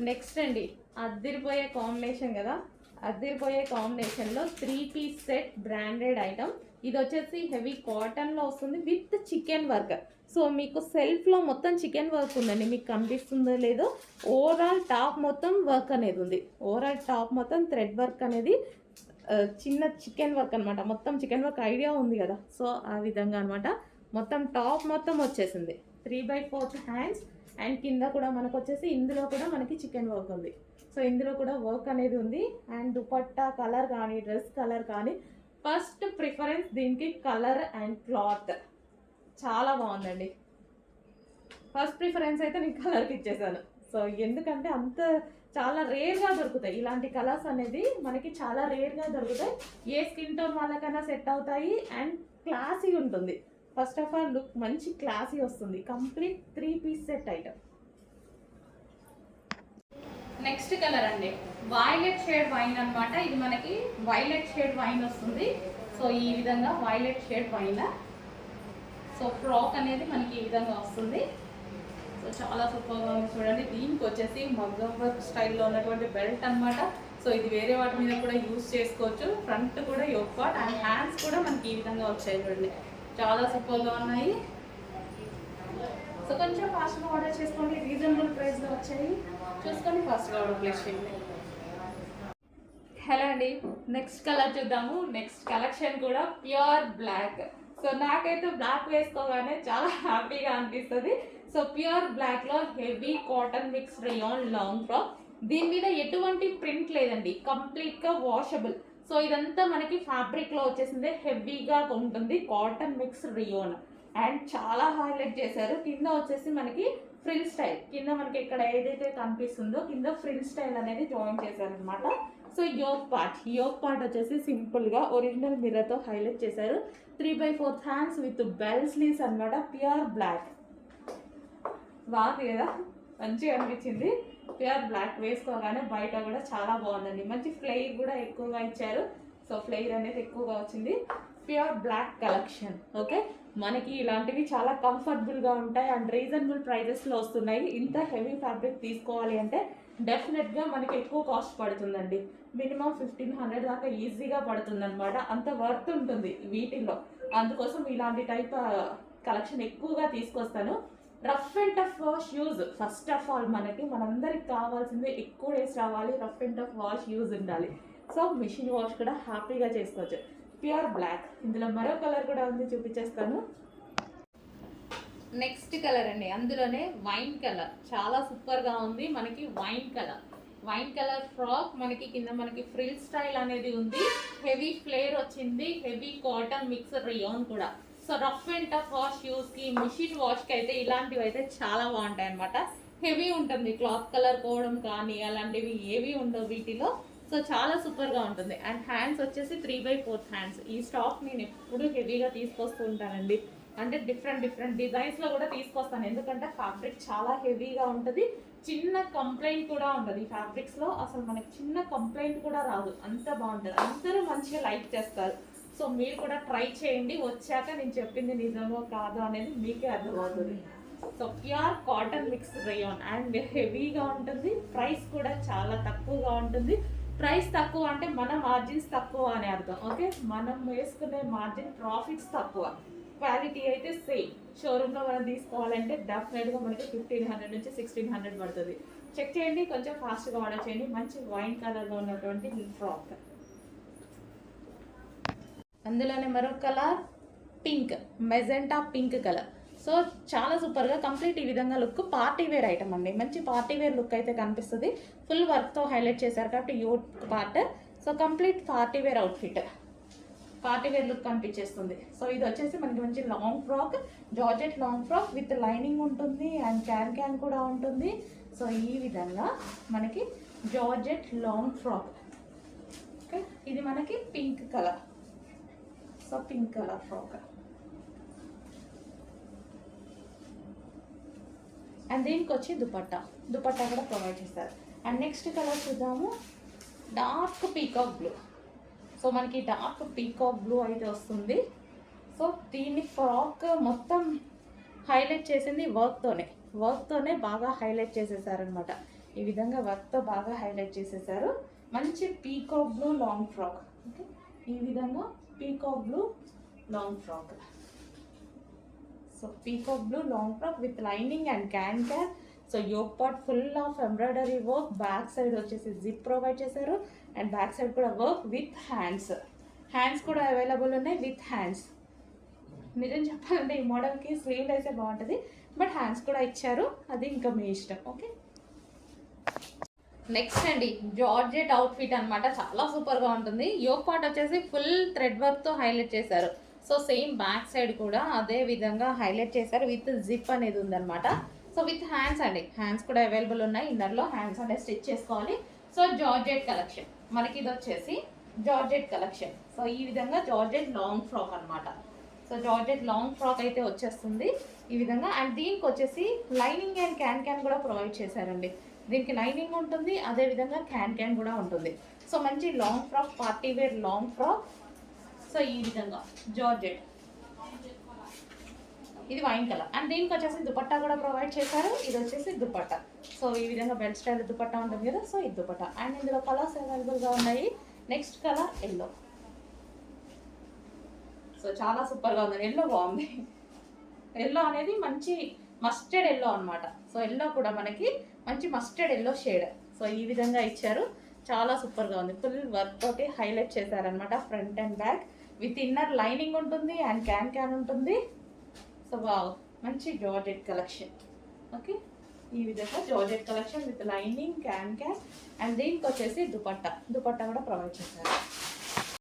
Next అండి, అద్దిరిపోయే combination కదా. అద్దిరిపోయే కాంబినేషన్లో 3 పీస్ సెట్ బ్రాండెడ్ ఐటమ్. ఇది వచ్చేసి హెవీ కాటన్లో వస్తుంది విత్ చికెన్ వర్క్. సో మీకు సెల్ఫ్లో మొత్తం చికెన్ వర్క్ ఉందండి, మీకు కనిపిస్తుందో లేదో. ఓవరాల్ టాప్ మొత్తం వర్క్ అనేది ఉంది. ఓవరాల్ టాప్ మొత్తం థ్రెడ్ వర్క్ అనేది చిన్న చికెన్ వర్క్ అనమాట. మొత్తం చికెన్ వర్క్ ఐడియా ఉంది కదా, సో ఆ విధంగా అనమాట. మొత్తం టాప్ మొత్తం వచ్చేసింది 3/4 హ్యాండ్స్. అండ్ కింద కూడా మనకు వచ్చేసి ఇందులో కూడా మనకి చికెన్ వర్క్ ఉంది. సో ఇందులో కూడా వర్క్ అనేది ఉంది. అండ్ దుపట్టా కలర్ కానీ డ్రెస్ కలర్ కానీ ఫస్ట్ ప్రిఫరెన్స్ దీనికి కలర్ అండ్ క్లాత్ చాలా బాగుందండి. ఫస్ట్ ప్రిఫరెన్స్ అయితే నేను కలర్కి ఇచ్చేసాను. సో ఎందుకంటే అంత చాలా రేర్గా దొరుకుతాయి ఇలాంటి కలర్స్ అనేది, మనకి చాలా రేర్గా దొరుకుతాయి. ఏ స్కిన్ టోన్ వాళ్ళకైనా సెట్ అవుతాయి అండ్ క్లాసీ ఉంటుంది. ఫస్ట్ ఆఫ్ ఆల్ లుక్ మంచి క్లాసీ వస్తుంది. Complete 3 piece set item. Next colour అండి, వైలెట్ షేడ్ వైన్ అనమాట. ఇది మనకి వైలెట్ షేడ్ వైన్ వస్తుంది. సో ఈ విధంగా violet shade wine. So frock అనేది మనకి ఈ విధంగా వస్తుంది. సో చాలా సూపర్గా ఉంది చూడండి. దీనికి వచ్చేసి మగ్గం వర్క్ స్టైల్లో ఉన్నటువంటి బెల్ట్ అనమాట. సో ఇది వేరే వాటి మీద కూడా యూజ్ చేసుకోవచ్చు. ఫ్రంట్ కూడా యోక్ పార్ట్ అండ్ హ్యాండ్స్ కూడా మనకి ఈ విధంగా వచ్చాయి చూడండి. చాలా సూపర్గా ఉన్నాయి. సో కొంచెం ఫాస్ట్గా ఆర్డర్ చేసుకోండి, రీజనబుల్ ప్రైస్లో వచ్చాయి. చూసుకొని ఫాస్ట్గా ఆర్డర్ ప్లేస్ చేయండి. హలో అండి, నెక్స్ట్ కలర్ చూద్దాము. నెక్స్ట్ కలెక్షన్ కూడా ప్యూర్ బ్లాక్. సో నాకైతే బ్లాక్ వేసుకోగానే చాలా హ్యాపీగా అనిపిస్తుంది. సో ప్యూర్ బ్లాక్లో heavy cotton mix rayon long frock. దీని మీద ఎటువంటి ప్రింట్ లేదండి, కంప్లీట్గా వాషబుల్. సో ఇదంతా మనకి ఫ్యాబ్రిక్లో వచ్చేసింది, హెవీగా ఉంటుంది. కాటన్ మిక్స్ రియోన్ అండ్ చాలా హైలైట్ చేశారు. కింద వచ్చేసి మనకి ఫ్రిల్ స్టైల్, కింద మనకి ఇక్కడ ఏదైతే కనిపిస్తుందో కింద ఫ్రిల్ స్టైల్ అనేది జాయిన్ చేశారనమాట. సో యోక్ పార్ట్ వచ్చేసి సింపుల్గా ఒరిజినల్ మిర్రర్తో హైలైట్ చేశారు. 3/4 హ్యాండ్స్ విత్ బెల్ స్లీవ్స్ అనమాట. ప్యూర్ బ్లాక్ బాగుంది కదా, మంచిగా అనిపించింది. ప్యూర్ బ్లాక్ వేసుకోగానే బయట కూడా చాలా బాగుందండి. మంచి ఫ్లెయిర్ కూడా ఎక్కువగా ఇచ్చారు. సో ఫ్లెయిర్ అనేది ఎక్కువగా వచ్చింది. Pure black collection. ఓకే, మనకి ఇలాంటివి చాలా కంఫర్టబుల్గా ఉంటాయి అండ్ రీజనబుల్ ప్రైజెస్లో వస్తున్నాయి. ఇంత హెవీ ఫ్యాబ్రిక్ తీసుకోవాలి అంటే డెఫినెట్గా మనకి ఎక్కువ కాస్ట్ పడుతుందండి. మినిమం 1500 దాకా ఈజీగా పడుతుందన్నమాట. అంత వర్త్ ఉంటుంది వీటిల్లో. అందుకోసం ఇలాంటి టైప్ కలెక్షన్ ఎక్కువగా తీసుకొస్తాను. Rough and tough wash use first of all మనందరికి కావాల్సింది ఎక్కువ డేస్ రావాలి. Rough and tough wash use ఉండాలి. సో మిషన్ వాష్ కూడా హ్యాపీగా చేసుకోవచ్చు. Pure black. ఇందులో మరో కలర్ కూడా ఉంది, చూపించేస్తాను. నెక్స్ట్ కలర్ అండి, అందులోనే వైన్ కలర్. చాలా సూపర్గా ఉంది. మనకి వైన్ కలర్ ఫ్రాక్. మనకి కింద మనకి ఫ్రిల్ స్టైల్ అనేది ఉంది. హెవీ ఫ్లేర్ వచ్చింది. హెవీ కాటన్ మిక్స్ రియాన్ కూడా. So rough and tough wash యూస్కి, మిషన్ వాష్కి అయితే ఇలాంటివి అయితే చాలా బాగుంటాయి అనమాట. హెవీ ఉంటుంది. క్లాత్ కలర్ పోవడం కానీ అలాంటివి ఏవి ఉండవు వీటిలో. సో చాలా సూపర్గా ఉంటుంది. అండ్ హ్యాండ్స్ వచ్చేసి 3/4 హ్యాండ్స్. ఈ స్టాక్ నేను ఎప్పుడు హెవీగా తీసుకొస్తూ ఉంటానండి. అంటే డిఫరెంట్ డిజైన్స్లో కూడా తీసుకొస్తాను. ఎందుకంటే ఫ్యాబ్రిక్ చాలా హెవీగా ఉంటుంది. చిన్న కంప్లైంట్ కూడా ఉండదు ఈ ఫ్యాబ్రిక్స్లో. అసలు మనకి చిన్న కంప్లైంట్ కూడా రాదు, అంత బాగుంటుంది. అందరూ మంచిగా లైక్ చేస్తారు. సో మీరు కూడా ట్రై చేయండి. వచ్చాక నేను చెప్పింది నిజమో కాదో అనేది మీకే అర్థమవుతుంది. So pure cotton mix rayon and హెవీగా ఉంటుంది. ప్రైస్ కూడా చాలా తక్కువగా ఉంటుంది. ప్రైస్ తక్కువ అంటే మన మార్జిన్స్ తక్కువ అని అర్థం. ఓకే, మనం వేసుకునే మార్జిన్ ప్రాఫిట్స్ తక్కువ. క్వాలిటీ అయితే సేమ్. షోరూంలో మనం తీసుకోవాలంటే డెఫినెట్గా మనకి 1500 నుంచి 1600 పడుతుంది. చెక్ చేయండి, కొంచెం ఫాస్ట్గా ఆర్డర్ చేయండి. మంచి వైన్ కలర్లో ఉన్నటువంటి ఫ్రాక్. అందులోనే మరో colour pink, magenta pink colour. So చాలా సూపర్గా కంప్లీట్ ఈ విధంగా లుక్. పార్టీ వేర్ ఐటమ్ అండి. మంచి పార్టీ వేర్ లుక్ అయితే కనిపిస్తుంది. ఫుల్ వర్క్తో హైలైట్ చేశారు కాబట్టి yoke part. So complete party wear outfit, party wear look కనిపించేస్తుంది. సో ఇది వచ్చేసి మనకి మంచి long frock, georgette long frock with lining ఉంటుంది అండ్ క్యాన్ కూడా ఉంటుంది. సో ఈ విధంగా మనకి జార్జెట్ లాంగ్ ఫ్రాక్. ఓకే, ఇది మనకి pink colour. So pink colour frock and దీనికి వచ్చి దుపట్టా కూడా ప్రొవైడ్ చేస్తారు. అండ్ నెక్స్ట్ కలర్ చూద్దాము, డార్క్ పీకాక్ బ్లూ. సో మనకి డార్క్ పీకాక్ బ్లూ అయితే వస్తుంది. సో దీన్ని ఫ్రాక్ మొత్తం హైలైట్ చేసింది వర్క్తోనే బాగా హైలైట్ చేసేసారనమాట. ఈ విధంగా వర్క్తో బాగా హైలైట్ చేసేసారు. మంచి peacock blue long frock. Okay, ఈ విధంగా peacock blue long frock. So peacock blue long frock with lining and can. So yoke part full of embroidery work, back side వచ్చేసి జిప్ ప్రొవైడ్ చేశారు అండ్ బ్యాక్ సైడ్ కూడా work with hands. Hands కూడా available ఉన్నాయి with hands. నిజం చెప్పాలంటే ఈ మోడల్కి slew అయితే బాగుంటుంది, బట్ హ్యాండ్స్ కూడా ఇచ్చారు, అది ఇంకా మీ ఇష్టం. ఓకే, నెక్స్ట్ అండి జార్జెట్ అవుట్ఫిట్ అనమాట. చాలా సూపర్గా ఉంటుంది. యోక్ పార్ట్ వచ్చేసి ఫుల్ థ్రెడ్ వర్క్తో హైలైట్ చేశారు. సో సేమ్ బ్యాక్ సైడ్ కూడా అదే విధంగా హైలైట్ చేశారు విత్ జిప్ అనేది ఉందన్నమాట. సో విత్ హ్యాండ్స్ అండి, హ్యాండ్స్ కూడా అవైలబుల్ ఉన్నాయి. ఇన్నర్లో హ్యాండ్స్ అనేది స్టిచ్ చేసుకోవాలి. సో జార్జెట్ కలెక్షన్ మనకి ఇది వచ్చేసి జార్జెట్ కలెక్షన్. సో ఈ విధంగా జార్జెట్ లాంగ్ ఫ్రాక్ అనమాట. సో జార్జెట్ లాంగ్ ఫ్రాక్ అయితే వచ్చేస్తుంది ఈ విధంగా. అండ్ దీనికి వచ్చేసి లైనింగ్ అండ్ క్యాన్ కూడా ప్రొవైడ్ చేశారండి. దీనికి లైనింగ్ ఉంటుంది, అదేవిధంగా క్యాన్ కూడా ఉంటుంది. సో మంచి long frock, party wear long frock. So ఈ విధంగా జార్జెట్, ఇది వైన్ కలర్. అండ్ దీనికి వచ్చేసి దుపట్టా కూడా ప్రొవైడ్ చేశారు. ఇది వచ్చేసి దుపట్టా. సో ఈ విధంగా బెల్ట్ స్టైల్ దుపట్టా ఉంటుంది కదా, సో ఇది దుపట్టా. అండ్ ఇందులో కలర్స్ అవైలబుల్గా ఉన్నాయి. Next colour yellow. సో చాలా సూపర్గా ఉంది, ఎల్లో బాగుంది. ఎల్లో అనేది మంచి మస్టర్డ్ ఎల్లో అనమాట. సో ఎల్లో కూడా మనకి మంచి మస్టర్డ్ ఎల్లో షేడ్. సో ఈ విధంగా ఇచ్చారు, చాలా సూపర్గా ఉంది. ఫుల్ వర్క్ తోటి హైలైట్ చేశారనమాట front and back. With inner lining ఉంటుంది అండ్ క్యాన్ ఉంటుంది. సో వావ్, మంచి జార్జెట్ కలెక్షన్. ఓకే, ఈ విధంగా georgette collection with lining can and దీనికి వచ్చేసి దుపట్టా కూడా ప్రొవైడ్ చేశారు.